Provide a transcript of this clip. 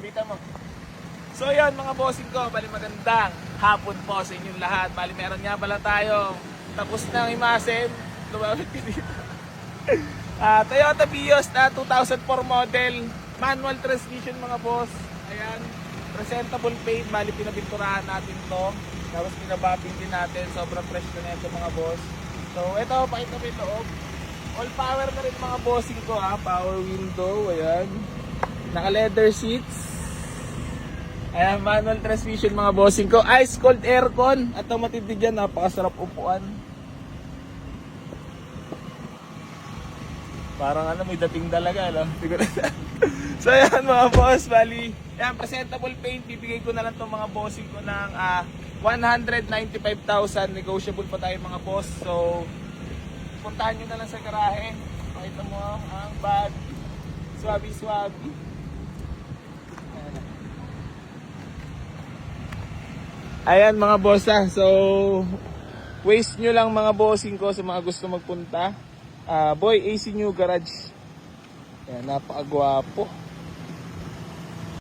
Labitan mo. So yun mga bossing ko, bali magandang hapon po sa inyong lahat. Bali meron nga pala tayo tapos na ang imasin. Lumapit ka dito. Toyota Vios na 2004 model, manual transmission mga boss. Ayan, presentable paint, bali pinabinturahan natin to. Tapos pinabapping din natin, sobrang fresh na ito mga boss. So ito, pakita mo yung loob. All power na rin mga bossing ko ha, power window, ayan. Naka leather seats. Ayan, manual transmission mga bossing ko. Ice cold aircon. At ang matindi dyan, napakasarap upuan. Parang ano, may dating talaga, no? So ayan mga boss, bali. Ayan, presentable paint. Bibigay ko na lang itong mga bossing ko ng 195,000. Negotiable pa tayo mga boss. So, puntahan nyo na lang sa garahe. Pakita mo ang bag. Swabi-swabi. Ayan mga boss ha. So waste nyo lang mga bossing ko sa mga gusto magpunta. Boy AC New Garage. Ayan, napakagwapo.